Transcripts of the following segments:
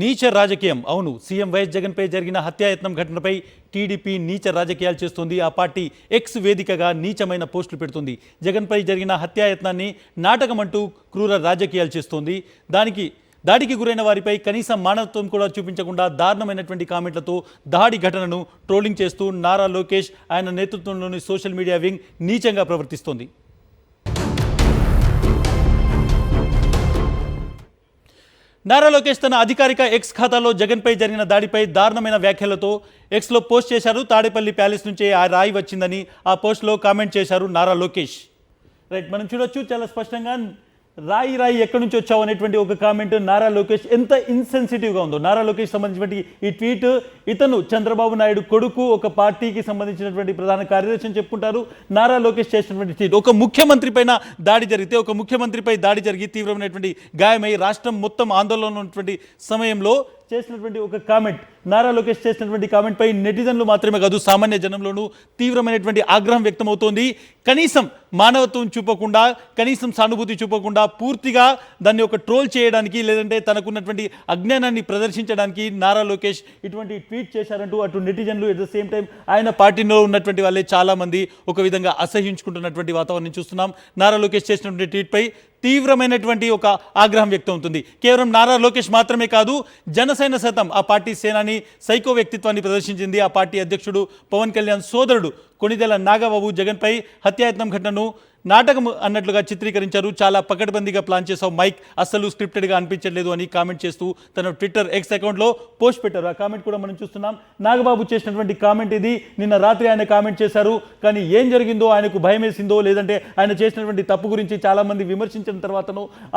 నీచ రాజకీయం. అవును, సీఎం వైఎస్ జగన్పై జరిగిన హత్యాయత్నం ఘటనపై టీడీపీ నీచ రాజకీయాలు చేస్తుంది. ఆ పార్టీ ఎక్స్ వేదికగా నీచమైన పోస్టులు పెడుతుంది. జగన్పై జరిగిన హత్యాయత్నాన్ని నాటకమంటూ క్రూర రాజకీయాలు చేస్తోంది. దాడికి గురైన వారిపై కనీసం మానవత్వం కూడా చూపించకుండా దారుణమైనటువంటి కామెంట్లతో దాడి ఘటనను ట్రోలింగ్ చేస్తూ నారా లోకేష్ ఆయన నేతృత్వంలోని సోషల్ మీడియా వింగ్ నీచంగా ప్రవర్తిస్తోంది. నారా లోకేష్ తన అధికారిక ఎక్స్ ఖాతాలో జగన్పై జరిగిన దాడిపై దారుణమైన వ్యాఖ్యలతో ఎక్స్లో పోస్ట్ చేశారు. తాడేపల్లి ప్యాలెస్ నుంచే ఆ రాయి వచ్చిందని ఆ పోస్ట్లో కామెంట్ చేశారు నారా లోకేష్. రైట్, మనం చూడొచ్చు చాలా స్పష్టంగా రాయి ఎక్కడి నుంచి వచ్చావు అనేటువంటి ఒక కామెంట్. నారా లోకేష్ ఎంత ఇన్సెన్సిటివ్గా ఉందో. నారా లోకేష్ సంబంధించినటువంటి ఈ ట్వీట్, ఇతను చంద్రబాబు నాయుడు కొడుకు, ఒక పార్టీకి సంబంధించినటువంటి ప్రధాన కార్యదర్శి అని చెప్పుకుంటారు. నారా లోకేష్ చేసినటువంటి ట్వీట్, ఒక ముఖ్యమంత్రి పైన దాడి జరిగితే, ఒక ముఖ్యమంత్రిపై దాడి జరిగి తీవ్రమైనటువంటి గాయమై రాష్ట్రం మొత్తం ఆందోళనలో ఉన్నటువంటి సమయంలో చేసినటువంటి ఒక కామెంట్. నారా లోకేష్ చేసినటువంటి కామెంట్ పై నెటిజన్లు మాత్రమే కాదు, సామాన్య జనంలోనూ తీవ్రమైనటువంటి ఆగ్రహం వ్యక్తమవుతోంది. కనీసం మానవత్వం చూపకుండా, కనీసం సానుభూతి చూపకుండా పూర్తిగా దాన్ని ఒక ట్రోల్ చేయడానికి, లేదంటే తనకున్నటువంటి అజ్ఞానాన్ని ప్రదర్శించడానికి నారా లోకేష్ ఇటువంటి ట్వీట్ చేశారంటూ అటు నెటిజన్లు, ఎట్ ద సేమ్ టైం ఆయన పార్టీలో ఉన్నటువంటి వాళ్ళే చాలామంది ఒక విధంగా అసహ్యించుకుంటున్నటువంటి వాతావరణం చూస్తున్నాం. నారా లోకేష్ చేసినటువంటి ట్వీట్పై తీవ్రమైనటువంటి ఒక ఆగ్రహం వ్యక్తం అవుతుంది. కేవలం నారా లోకేష్ మాత్రమే కాదు, జనసేన సైతం ఆ పార్టీ సేనాని సైకో వ్యక్తిత్వాన్ని ప్రదర్శించింది. ఆ పార్టీ అధ్యక్షుడు పవన్ కళ్యాణ్ సోదరుడు కొణిదెల నాగబాబు జగన్పై హత్యాయత్నం ఘటనను నాటకం అన్నట్లుగా చిత్రీకరించారు. చాలా పకడ్బందీగా ప్లాన్ చేసావు మైక్, అస్సలు స్క్రిప్టెడ్గా అనిపించలేదు అని కామెంట్ చేస్తూ తన ట్విట్టర్ ఎక్స్ అకౌంట్లో పోస్ట్ పెట్టారు. ఆ కామెంట్ కూడా మనం చూస్తున్నాం. నాగబాబు చేసినటువంటి కామెంట్ ఇది. నిన్న రాత్రి ఆయన కామెంట్ చేశారు, కానీ ఏం జరిగిందో, ఆయనకు భయం వేసిందో, లేదంటే ఆయన చేసినటువంటి తప్పు గురించి చాలామంది విమర్శించిన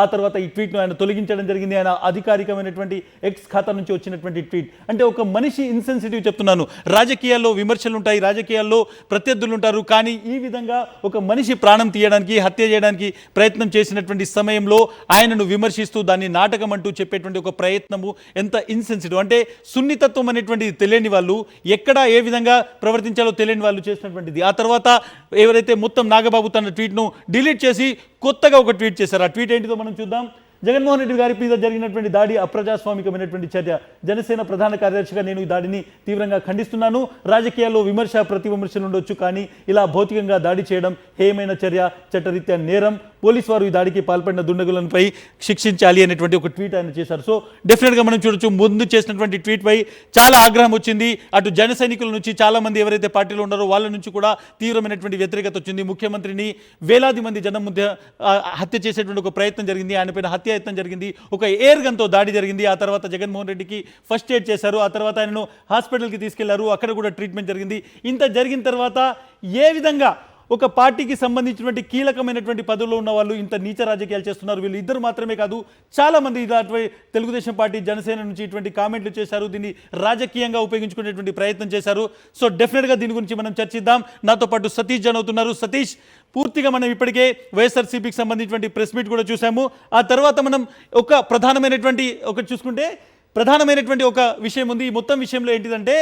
ఆ తర్వాత ఈ ట్వీట్ను ఆయన తొలగించడం జరిగింది. ఆయన అధికారికమైనటువంటి ఎక్స్ ఖాతా నుంచి వచ్చినటువంటి ట్వీట్. అంటే ఒక మనిషి ఇన్సెన్సిటివ్, చెప్తున్నాను, రాజకీయాల్లో విమర్శలు ఉంటాయి, రాజకీయాల్లో ప్రత్యర్థులు ఉంటారు, కానీ ఈ విధంగా ఒక మనిషి ప్రాణం తీయడానికి, హత్య చేయడానికి ప్రయత్నం చేసినటువంటి సమయంలో ఆయనను విమర్శిస్తూ దాన్ని నాటకం అంటూ చెప్పేటువంటి ఒక ప్రయత్నము ఎంత ఇన్సెన్సిటివ్. అంటే సున్నితత్వం అనేటువంటిది తెలియని వాళ్ళు, ఎక్కడ ఏ విధంగా ప్రవర్తించాలో తెలియని వాళ్ళు చేసినటువంటిది. ఆ తర్వాత ఎవరైతే మొత్తం నాగబాబు తన ట్వీట్ను డిలీట్ చేసి కొత్తగా ఒక ట్వీట్ చేశారు. ఆ ట్వీట్ ఏంటిదో మనం చూద్దాం. జగన్మోహన్ రెడ్డి గారి మీద జరిగినటువంటి దాడి అప్రజాస్వామికమైనటువంటి చర్య. జనసేన ప్రధాన కార్యదర్శిగా నేను ఈ దాడిని తీవ్రంగా ఖండిస్తున్నాను. రాజకీయాల్లో విమర్శ, ప్రతి విమర్శలు ఉండొచ్చు, కానీ ఇలా భౌతికంగా దాడి చేయడం హేయమైన చర్య, చట్టరీత్యా నేరం. పోలీసు వారు ఈ దాడికి పాల్పడిన దుండగులపై శిక్షించాలి అనేటువంటి ఒక ట్వీట్ ఆయన చేశారు. సో డెఫినెట్గా మనం చూడొచ్చు, ముందు చేసినటువంటి ట్వీట్పై చాలా ఆగ్రహం వచ్చింది. అటు జన సైనికుల నుంచి, చాలామంది ఎవరైతే పార్టీలో ఉన్నారో వాళ్ళ నుంచి కూడా తీవ్రమైనటువంటి వ్యతిరేకత వచ్చింది. ముఖ్యమంత్రిని వేలాది మంది జనం మధ్య హత్య చేసేటువంటి ఒక ప్రయత్నం జరిగింది. ఆయన పైన హత్యాయత్నం జరిగింది. ఒక ఎయిర్ గన్తో దాడి జరిగింది. ఆ తర్వాత జగన్మోహన్ రెడ్డికి ఫస్ట్ ఎయిడ్ చేశారు. ఆ తర్వాత ఆయనను హాస్పిటల్కి తీసుకెళ్లారు. అక్కడ కూడా ట్రీట్మెంట్ జరిగింది. ఇంత జరిగిన తర్వాత ఏ విధంగా ఒక పార్టీకి సంబంధించినటువంటి కీలకమైనటువంటి పదవుల్లో ఉన్న వాళ్ళు ఇంత నీచ రాజకీయాలు చేస్తున్నారు? వీళ్ళు ఇద్దరు మాత్రమే కాదు, చాలామంది ఇలాంటి తెలుగుదేశం పార్టీ, జనసేన నుంచి ఇటువంటి కామెంట్లు చేశారు. దీన్ని రాజకీయంగా ఉపయోగించుకునేటువంటి ప్రయత్నం చేశారు. సో డెఫినెట్గా దీని గురించి మనం చర్చిద్దాం. నాతో పాటు సతీష్ జన్ అవుతున్నారు. సతీష్, పూర్తిగా మనం ఇప్పటికే వైఎస్ఆర్సీపీకి సంబంధించినటువంటి ప్రెస్ మీట్ కూడా చూసాము. ఆ తర్వాత మనం ఒక ప్రధానమైనటువంటి ఒక విషయం ఉంది. ఈ మొత్తం విషయంలో ఏంటిదంటే,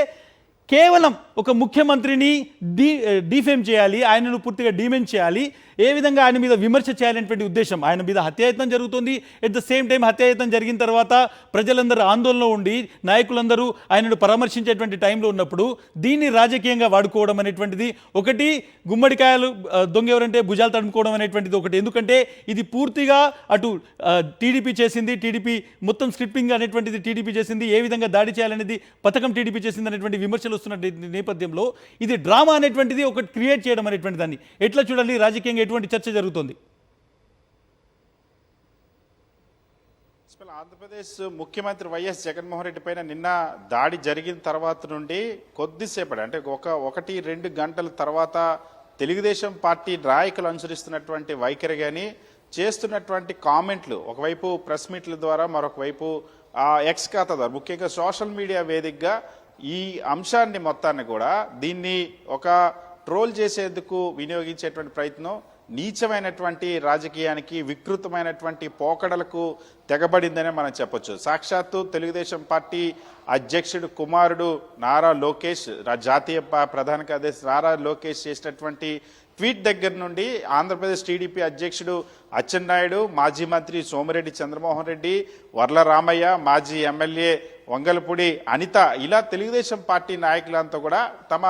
కేవలం ఒక ముఖ్యమంత్రిని డిఫేమ్ చేయాలి, ఆయనను పూర్తిగా డిమెంట్ చేయాలి, ఏ విధంగా ఆయన మీద విమర్శ చేయాలనేటువంటి ఉద్దేశం. ఆయన మీద హత్యాయత్నం జరుగుతుంది. ఎట్ ద సేమ్ టైం హత్యాయత్నం జరిగిన తర్వాత ప్రజలందరూ ఆందోళనలో ఉండి, నాయకులందరూ ఆయనను పరామర్శించేటువంటి టైంలో ఉన్నప్పుడు దీన్ని రాజకీయంగా వాడుకోవడం అనేటువంటిది ఒకటి. గుమ్మడికాయలు దొంగ ఎవరంటే భుజాలు తడుముకోవడం అనేటువంటిది ఒకటి. ఎందుకంటే ఇది పూర్తిగా అటు టీడీపీ చేసింది, టీడీపీ మొత్తం స్క్రిప్టింగ్ అనేటువంటిది టీడీపీ చేసింది, ఏ విధంగా దాడి చేయాలనేది పథకం టీడీపీ చేసింది అనేటువంటి విమర్శలు వస్తున్న నేపథ్యంలో ఇది డ్రామా అనేటువంటిది ఒకటి క్రియేట్ చేయడం అనేటువంటి దాన్ని ఎట్లా చూడాలి? రాజకీయంగా ఎటువంటి చర్చ జరుగుతుంది? ఆంధ్రప్రదేశ్ ముఖ్యమంత్రి వైఎస్ జగన్మోహన్ రెడ్డి పైన నిన్న దాడి జరిగిన తర్వాత నుండి కొద్దిసేపటి, అంటే 1-2 గంటల తర్వాత తెలుగుదేశం పార్టీ నాయకులు అనుసరిస్తున్నటువంటి వైఖరి కానీ, చేస్తున్నటువంటి కామెంట్లు, ఒకవైపు ప్రెస్ మీట్ల ద్వారా, మరొక వైపు ఎక్స్ ఖాతా ద్వారా, ముఖ్యంగా సోషల్ మీడియా వేదికగా ఈ అంశాన్ని మొత్తాన్ని కూడా దీన్ని ఒక ట్రోల్ చేసేందుకు వినియోగించేటువంటి ప్రయత్నం నీచమైనటువంటి రాజకీయానికి, వికృతమైనటువంటి పోకడలకు తెగబడిందనే మనం చెప్పొచ్చు. సాక్షాత్తు తెలుగుదేశం పార్టీ అధ్యక్షుడు కుమారుడు నారా లోకేష్, జాతీయ ప్రధాన కార్యదర్శి నారా లోకేష్ చేసినటువంటి ట్వీట్ దగ్గర నుండి ఆంధ్రప్రదేశ్ టీడీపీ అధ్యక్షుడు అచ్చెన్నాయుడు, మాజీ మంత్రి సోమిరెడ్డి చంద్రమోహన్ రెడ్డి, వర్ల రామయ్య, మాజీ ఎమ్మెల్యే వంగలపూడి అనిత, ఇలా తెలుగుదేశం పార్టీ నాయకులంతా కూడా తమ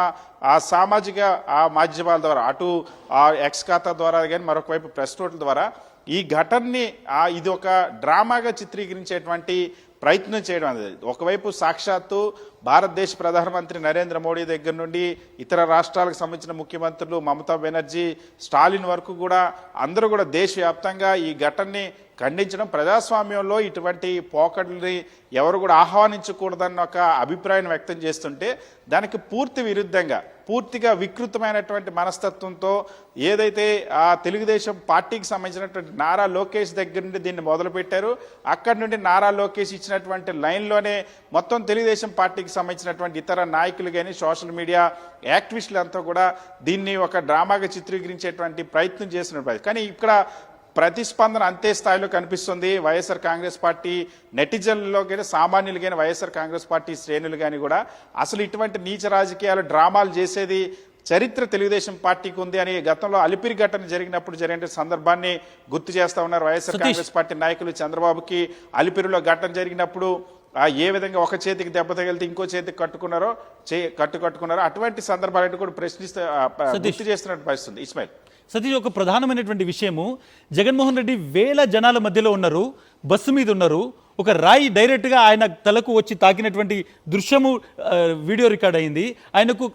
ఆ సామాజిక ఆ మాధ్యమాల ద్వారా, అటు ఆ ఎక్స్ ఖాతా ద్వారా కానీ మరొక వైపు ప్రెస్ నోట్ల ద్వారా ఈ ఘటనని ఇది ఒక డ్రామాగా చిత్రీకరించేటువంటి ప్రయత్నం చేయడం అనేది. ఒకవైపు సాక్షాత్తు భారతదేశ ప్రధానమంత్రి నరేంద్ర మోడీ దగ్గర నుండి ఇతర రాష్ట్రాలకు సంబంధించిన ముఖ్యమంత్రులు మమతా బెనర్జీ, స్టాలిన్ వరకు కూడా అందరూ కూడా దేశవ్యాప్తంగా ఈ ఘటనని ఖండించడం, ప్రజాస్వామ్యంలో ఇటువంటి పోకడల్ని ఎవరు కూడా ఆహ్వానించకూడదన్న ఒక అభిప్రాయం వ్యక్తం చేస్తుంటే దానికి పూర్తి విరుద్ధంగా, పూర్తిగా వికృతమైనటువంటి మనస్తత్వంతో ఏదైతే ఆ తెలుగుదేశం పార్టీకి సంబంధించినటువంటి నారా లోకేష్ దగ్గర నుండి దీన్ని మొదలుపెట్టారు, అక్కడి నుండి నారా లోకేష్ ఇచ్చినటువంటి లైన్లోనే మొత్తం తెలుగుదేశం పార్టీకి సంబంధించినటువంటి ఇతర నాయకులు కానీ సోషల్ మీడియా యాక్టివిస్టులు అంతా కూడా దీన్ని ఒక డ్రామాగా చిత్రీకరించేటువంటి ప్రయత్నం చేస్తున్నారు. కానీ ఇక్కడ ప్రతిస్పందన అంతే స్థాయిలో కనిపిస్తుంది. వైఎస్ఆర్ కాంగ్రెస్ పార్టీ నెటిజన్లలో కానీ సామాన్యులు కానీ వైఎస్ఆర్ కాంగ్రెస్ పార్టీ శ్రేణులు కానీ కూడా అసలు ఇటువంటి నీచ రాజకీయాలు డ్రామాలు చేసేది చరిత్ర తెలుగుదేశం పార్టీకి ఉంది అని గతంలో అలిపిరి ఘటన జరిగినప్పుడు జరిగిన సందర్భాన్ని గుర్తు చేస్తా ఉన్నారు వైఎస్ఆర్ కాంగ్రెస్ పార్టీ నాయకులు. చంద్రబాబుకి అలిపిరిలో ఘటన జరిగినప్పుడు ఏ విధంగా ఒక చేతికి దెబ్బ తగిలితే ఇంకో చేతికి కట్టుకున్నారో అటువంటి సందర్భాలను కూడా ప్రశ్నిస్తూ గుర్తు చేస్తున్నట్టు పరిస్థితుంది. ఇస్మాయిల్, సతీష్, ఒక ప్రధానమైనటువంటి విషయము, జగన్మోహన్ రెడ్డి వేల జనాల మధ్యలో ఉన్నారు, బస్సు మీద ఉన్నారు, ఒక రాయి డైరెక్ట్గా ఆయన తలకు వచ్చి తాకినటువంటి దృశ్యము వీడియో రికార్డ్ అయింది.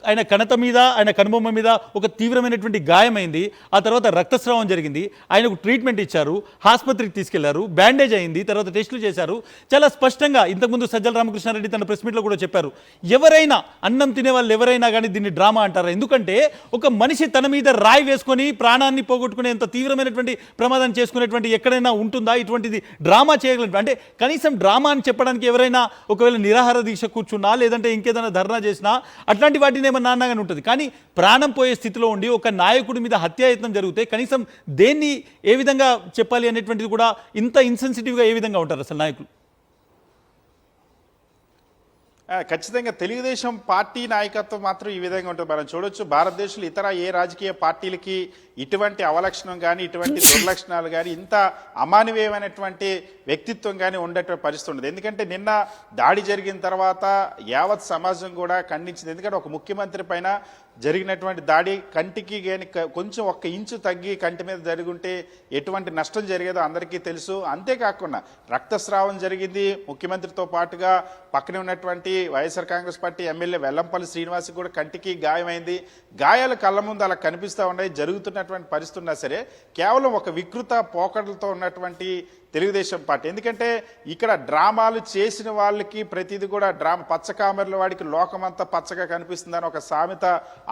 ఆయన కణత మీద, ఆయన కనుబొమ్మ మీద ఒక తీవ్రమైనటువంటి గాయమైంది. ఆ తర్వాత రక్తస్రావం జరిగింది. ఆయనకు ట్రీట్మెంట్ ఇచ్చారు, ఆసుపత్రికి తీసుకెళ్లారు, బ్యాండేజ్ అయింది, తర్వాత టెస్టులు చేశారు. చాలా స్పష్టంగా ఇంతకుముందు సజ్జల రామకృష్ణారెడ్డి తన ప్రెస్ మీట్లో కూడా చెప్పారు, ఎవరైనా అన్నం తినే వాళ్ళు ఎవరైనా కానీ దీన్ని డ్రామా అంటారు. ఎందుకంటే ఒక మనిషి తన మీద రాయి వేసుకొని ప్రాణాన్ని పోగొట్టుకునేంత తీవ్రమైనటువంటి ప్రమాదం చేసుకునేటువంటి ఎక్కడైనా ఉంటుందా? ఇటువంటిది డ్రామా చేయగలరు అంటే కనీసం డ్రామా అని చెప్పడానికి ఎవరైనా ఒకవేళ నిరాహార దీక్ష కూర్చున్నా, లేదంటే ఇంకేదైనా ధర్నా చేసినా అట్లాంటి వాటిని ఏమన్నా నాన్నగానే ఉంటుంది. కానీ ప్రాణం పోయే స్థితిలో ఉండి ఒక నాయకుడి మీద హత్యాయత్నం జరిగితే కనీసం దేన్ని ఏ విధంగా చెప్పాలి అనేటువంటిది కూడా ఇంత ఇన్సెన్సిటివ్గా ఏ విధంగా ఉంటారు అసలు నాయకులు? ఖచ్చితంగా తెలుగుదేశం పార్టీ నాయకత్వం మాత్రం ఈ విధంగా ఉంటుంది. మనం చూడొచ్చు భారతదేశంలో ఇతర ఏ రాజకీయ పార్టీలకి ఇటువంటి అవలక్షణం కానీ, ఇటువంటి దుర్లక్షణాలు కానీ, ఇంత అమానవీయమైనటువంటి వ్యక్తిత్వం కానీ ఉండేటువంటి పరిస్థితి ఉండదు. ఎందుకంటే నిన్న దాడి జరిగిన తర్వాత యావత్ సమాజం కూడా ఖండించింది. ఎందుకంటే ఒక ముఖ్యమంత్రి పైన జరిగినటువంటి దాడి కంటికి కానీ కొంచెం ఒక్క ఇంచు తగ్గి కంటి మీద జరుగుంటే ఎటువంటి నష్టం జరిగేదో అందరికీ తెలుసు. అంతేకాకుండా రక్తస్రావం జరిగింది. ముఖ్యమంత్రితో పాటుగా పక్కనే ఉన్నటువంటి వైఎస్ఆర్ కాంగ్రెస్ పార్టీ ఎమ్మెల్యే వెల్లంపల్లి శ్రీనివాస్ కూడా కంటికి గాయమైంది. గాయాలు కళ్ళ ముందు అలా కనిపిస్తూ ఉన్నాయి. జరుగుతున్నటువంటి పరిస్థితి ఉన్నా సరే కేవలం ఒక వికృత పోకడలతో ఉన్నటువంటి తెలుగుదేశం పార్టీ, ఎందుకంటే ఇక్కడ డ్రామాలు చేసిన వాళ్ళకి ప్రతిది కూడా పచ్చకామెరల వాడికి లోకమంతా పచ్చగా కనిపిస్తుందని ఒక సామెత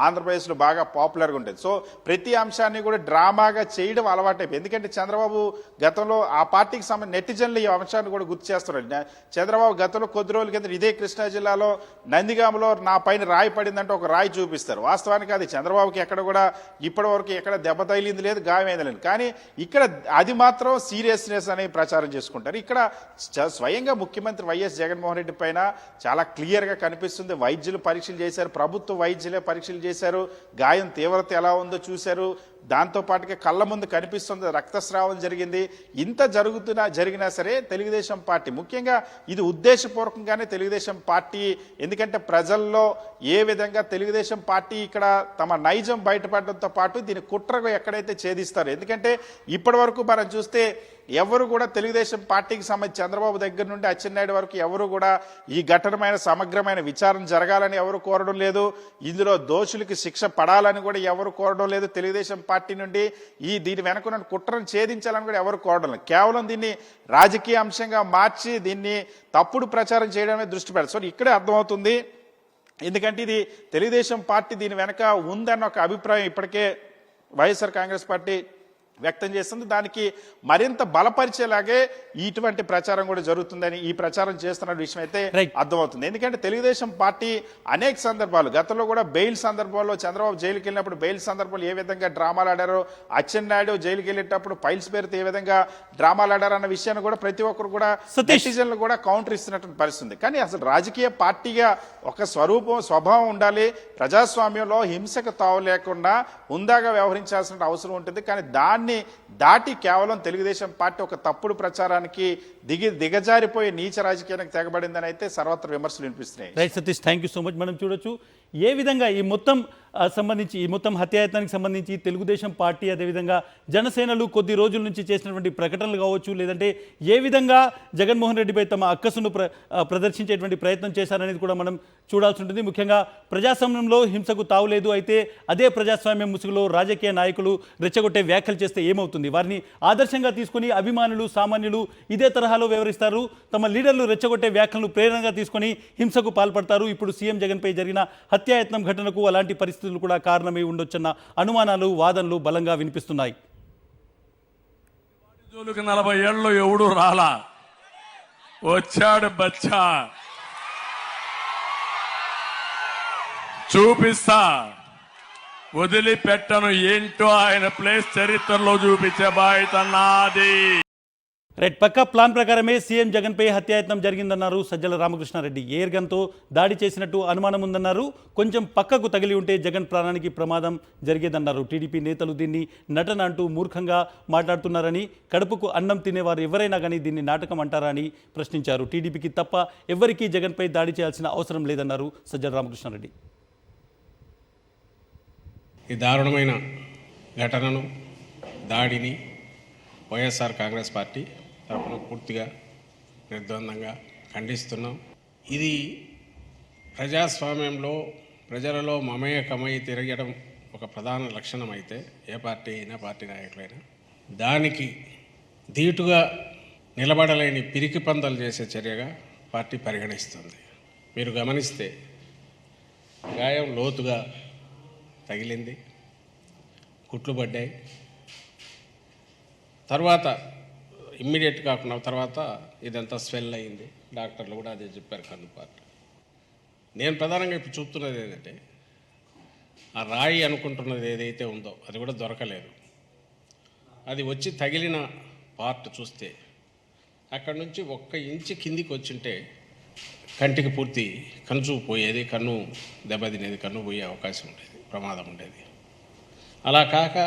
ఆంధ్రప్రదేశ్లో బాగా పాపులర్గా ఉంటుంది. సో ప్రతి అంశాన్ని కూడా డ్రామాగా చేయడం అలవాటైపోయింది. ఎందుకంటే చంద్రబాబు గతంలో ఆ పార్టీకి సంబంధించిన నెటిజన్లు ఈ అంశాన్ని కూడా గుర్తు చేస్తున్నారు. చంద్రబాబు గతంలో కొద్ది రోజుల కింద ఇదే కృష్ణా జిల్లాలో నందిగామలో నా పైన రాయి పడిందంటే ఒక రాయి చూపిస్తారు. వాస్తవానికి అది చంద్రబాబుకి ఎక్కడ కూడా ఇప్పటి వరకు ఎక్కడ దెబ్బ తగిలింది లేదు, గాయమైంది లేదు. కానీ ఇక్కడ అది మాత్రం సీరియస్నెస్ అనే ప్రచారం చేసుకుంటారు. ఇక్కడ స్వయంగా ముఖ్యమంత్రి వైఎస్ జగన్మోహన్ రెడ్డి పైన చాలా క్లియర్గా కనిపిస్తుంది. వైద్యులు పరీక్షలు చేశారు, ప్రభుత్వ వైద్యులే పరీక్షలు చేశారు, గాయం తీవ్రత ఎలా ఉందో చూశారు. దాంతోపాటుగా కళ్ళ ముందు కనిపిస్తుంది రక్తస్రావం జరిగింది. ఇంత జరిగినా సరే తెలుగుదేశం పార్టీ, ముఖ్యంగా ఇది ఉద్దేశపూర్వకంగానే తెలుగుదేశం పార్టీ, ఎందుకంటే ప్రజల్లో ఏ విధంగా తెలుగుదేశం పార్టీ ఇక్కడ తమ నైజం బయటపడడంతో పాటు దీని కుట్రగా ఎక్కడైతే ఛేదిస్తారు. ఎందుకంటే ఇప్పటి వరకు మనం చూస్తే ఎవరు కూడా తెలుగుదేశం పార్టీకి సంబంధించి చంద్రబాబు దగ్గర నుండి అచ్చెన్నాయుడు వరకు ఎవరు కూడా ఈ ఘటనమైన సమగ్రమైన విచారణ జరగాలని ఎవరు కోరడం లేదు. ఇందులో దోషులకి శిక్ష పడాలని కూడా ఎవరు కోరడం లేదు. తెలుగుదేశం పార్టీ నుండి దీని వెనకున్న కుట్రను ఛేదించాలని కూడా ఎవరు కోరడం లేదు. కేవలం దీన్ని రాజకీయ అంశంగా మార్చి దీన్ని తప్పుడు ప్రచారం చేయడమే దృష్టి పెడతారు. సో ఇక్కడే అర్థమవుతుంది, ఎందుకంటే ఇది తెలుగుదేశం పార్టీ దీని వెనక ఉందన్న ఒక అభిప్రాయం ఇప్పటికే వైఎస్ఆర్ కాంగ్రెస్ పార్టీ వ్యక్తం చేస్తుంది. దానికి మరింత బలపరిచేలాగే ఇటువంటి ప్రచారం కూడా జరుగుతుందని ఈ ప్రచారం చేస్తున్న విషయం అయితే అర్థమవుతుంది. ఎందుకంటే తెలుగుదేశం పార్టీ అనేక సందర్భాలు గతంలో కూడా బెయిల్ సందర్భాల్లో చంద్రబాబు జైలుకి వెళ్ళినప్పుడు బెయిల్ సందర్భాలు ఏ విధంగా డ్రామాలు ఆడారో, అచ్చెన్నాయుడు జైలుకి వెళ్ళేటప్పుడు ఫైల్స్ పేరుతో ఏ విధంగా డ్రామాలు ఆడారో అన్న విషయాన్ని కూడా ప్రతి ఒక్కరు కూడా నెటిజన్లు కూడా కౌంటర్ ఇస్తున్నటువంటి పరిస్థితి. కానీ అసలు రాజకీయ పార్టీగా ఒక స్వభావం ఉండాలి. ప్రజాస్వామ్యంలో హింసకు తావు లేకుండా హుందాగా వ్యవహరించాల్సిన అవసరం ఉంటుంది. కానీ దాన్ని దాటి కేవలం తెలుగుదేశం పార్టీ ఒక తప్పుడు ప్రచారానికి దిగజారిపోయి నీచ రాజకీయానికి తెగబడిందని అయితే సర్వత్ర విమర్శలు వినిపిస్తున్నాయి. Right Satish, thank you so much. మనం చూడొచ్చు ఏ విధంగా ఈ మొత్తం హత్యాయత్నానికి సంబంధించి తెలుగుదేశం పార్టీ అదేవిధంగా జనసేనలు కొద్ది రోజుల నుంచి చేసినటువంటి ప్రకటనలు కావచ్చు, లేదంటే ఏ విధంగా జగన్మోహన్ రెడ్డిపై తమ అక్కసును ప్రదర్శించేటువంటి ప్రయత్నం చేశారనేది కూడా మనం చూడాల్సి ఉంటుంది. ముఖ్యంగా ప్రజాస్వామ్యంలో హింసకు తావులేదు, అయితే అదే ప్రజాస్వామ్యం ముసుగులో రాజకీయ నాయకులు రెచ్చగొట్టే వ్యాఖ్యలు చేస్తే ఏమవుతుంది? వారిని ఆదర్శంగా తీసుకుని అభిమానులు సామాన్యులు ఇదే తరహాలో వ్యవహరిస్తారు. తమ లీడర్లు రెచ్చగొట్టే వ్యాఖ్యలను ప్రేరణగా తీసుకొని హింసకు పాల్పడతారు. ఇప్పుడు సీఎం జగన్పై జరిగిన హత్యాయత్నం ఘటనకు అలాంటి పరిస్థితులు కూడా కారణమై ఉండొచ్చన్న అనుమానాలు, వాదనలు బలంగా వినిపిస్తున్నాయి. 40 ఏళ్ళు ఎవడు రాలా, వచ్చాడు బచ్చా, చూపిస్తా, వదిలిపెట్టను. ఏంటో ఆయన ప్లేస్ చరిత్రలో చూపించే బాధ్యత నాది. రైట్, పక్కా ప్లాన్ ప్రకారమే సీఎం జగన్పై హత్యాయత్నం జరిగిందన్నారు సజ్జల రామకృష్ణారెడ్డి. ఎయిర్ గన్తో దాడి చేసినట్టు అనుమానం ఉందన్నారు. కొంచెం పక్కకు తగిలి ఉంటే జగన్ ప్రాణానికి ప్రమాదం జరిగేదన్నారు. టీడీపీ నేతలు దీన్ని నటన అంటూ మూర్ఖంగా మాట్లాడుతున్నారని, కడుపుకు అన్నం తినేవారు ఎవరైనా కానీ దీన్ని నాటకం అంటారా అని ప్రశ్నించారు. టీడీపీకి తప్ప ఎవరికీ జగన్పై దాడి చేయాల్సిన అవసరం లేదన్నారు సజ్జల రామకృష్ణారెడ్డి. ఈ దారుణమైన ఘటనను, దాడిని వైఎస్ఆర్ కాంగ్రెస్ పార్టీ తరఫున పూర్తిగా నిర్ద్వందంగా ఖండిస్తున్నాం. ఇది ప్రజాస్వామ్యంలో ప్రజలలో మమేకమై తిరగడం ఒక ప్రధాన లక్షణం అయితే ఏ పార్టీ అయినా, పార్టీ నాయకులైనా దానికి ధీటుగా నిలబడలేని పిరికి పందలు చేసే చర్యగా పార్టీ పరిగణిస్తుంది. మీరు గమనిస్తే గాయం లోతుగా తగిలింది, కుట్లు పడ్డాయి. తర్వాత ఇమ్మీడియట్ కాకుండా తర్వాత ఇదంతా స్వెల్ అయింది. డాక్టర్లు కూడా అదే చెప్పారు, కన్నుపాటు. నేను ప్రధానంగా ఇప్పుడు చూస్తున్నది ఏంటంటే ఆ రాయి అనుకుంటున్నది ఏదైతే ఉందో అది కూడా దొరకలేదు. అది వచ్చి తగిలిన పార్ట్ చూస్తే అక్కడ నుంచి 1 ఇంచు కిందికి వచ్చింటే కంటికి పూర్తి కనుచూపు పోయేది, కన్ను దెబ్బతినేది, కన్ను పోయే అవకాశం ఉండేది, ప్రమాదం ఉండేది. అలా కాక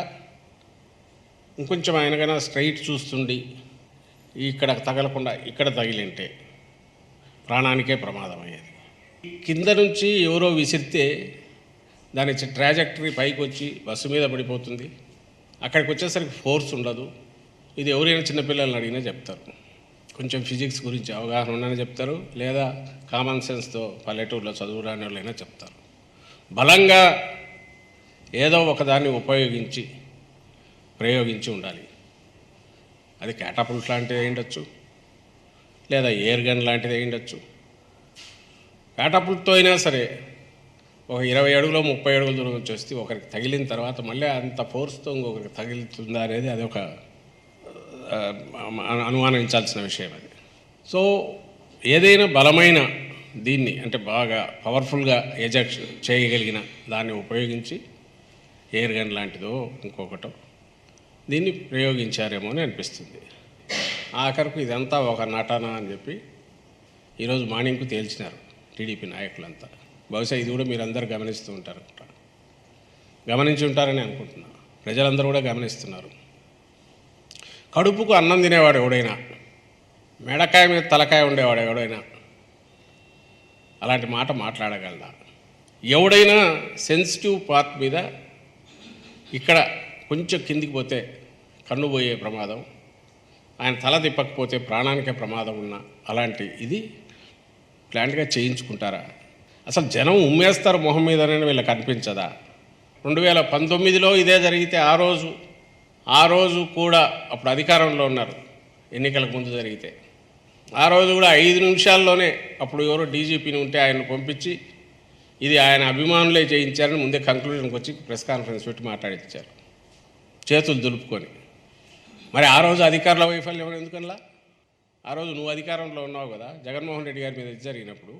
ఇంకొంచెం ఆయనకైనా స్ట్రైట్ చూస్తుండి ఇక్కడ తగలకుండా ఇక్కడ తగిలింటే ప్రాణానికే ప్రమాదం అయ్యేది. కింద నుంచి ఎవరో విసిరితే దాని ట్రాజెక్టరీ పైకి వచ్చి బస్సు మీద పడిపోతుంది. అక్కడికి వచ్చేసరికి ఫోర్స్ ఉండదు. ఇది ఎవరైనా చిన్నపిల్లల్ని అడిగినా చెప్తారు. కొంచెం ఫిజిక్స్ గురించి అవగాహన ఉండని చెప్తారు, లేదా కామన్ సెన్స్తో పల్లెటూరులో చదువురాని వాళ్ళైనా చెప్తారు. బలంగా ఏదో ఒకదాన్ని ప్రయోగించి ఉండాలి. అది క్యాటపుల్ట్ లాంటిది అయ్యుండొచ్చు, లేదా ఎయిర్ గన్ లాంటిది అయ్యుండొచ్చు. క్యాటపుల్ట్తో అయినా సరే ఒక 20 అడుగులో 30 అడుగుల దూరం నుంచి వస్తే ఒకరికి తగిలిన తర్వాత మళ్ళీ అంత ఫోర్స్తో ఇంకొకరికి తగిలుతుందా అనేది అది ఒక అనుమానించాల్సిన విషయం అది. సో ఏదైనా బలమైన దీన్ని అంటే బాగా పవర్ఫుల్గా ఎజెక్ట్ చేయగలిగిన దాన్ని ఉపయోగించి ఎయిర్ గన్ లాంటిదో ఇంకొకటో దీన్ని ప్రయోగించారేమో అని అనిపిస్తుంది. ఆఖరకు ఇదంతా ఒక నటన అని చెప్పి ఈరోజు మార్నింగ్కు తేల్చినారు టీడీపీ నాయకులంతా. బహుశా ఇది కూడా మీరందరూ గమనిస్తూ ఉంటారు, గమనించి ఉంటారని అనుకుంటున్నాను. ప్రజలందరూ కూడా గమనిస్తున్నారు. కడుపుకు అన్నం తినేవాడు ఎవడైనా, మెడకాయ మీద తలకాయ ఉండేవాడు ఎవడైనా అలాంటి మాట మాట్లాడగలడా? ఎవడైనా సెన్సిటివ్ పార్ట్ మీద ఇక్కడ కొంచెం కిందికి పోతే కన్ను పోయే ప్రమాదం, ఆయన తల తిప్పకపోతే ప్రాణానికే ప్రమాదం ఉన్న అలాంటి ఇది ప్లాంట్గా చేయించుకుంటారా? అసలు జనం ఉమ్మేస్తారు మొహం మీదనే వీళ్ళకి అనిపించదా? 2019లో ఇదే జరిగితే ఆ రోజు కూడా అప్పుడు అధికారంలో ఉన్నారు, ఎన్నికలకు ముందు జరిగితే ఆ రోజు కూడా 5 నిమిషాల్లోనే అప్పుడు ఎవరో డీజీపీని ఉంటే ఆయన పంపించి ఇది ఆయన అభిమానులే చేయించారని ముందే కంక్లూజన్కి వచ్చి ప్రెస్ కాన్ఫరెన్స్ పెట్టి మాట్లాడించారు, చేతులు దులుపుకొని. మరి ఆ రోజు అధికారుల వైఫల్యం ఎందుకనలా? ఆ రోజు నువ్వు అధికారంలో ఉన్నావు కదా, జగన్మోహన్ రెడ్డి గారి మీద ఇది జరిగినప్పుడు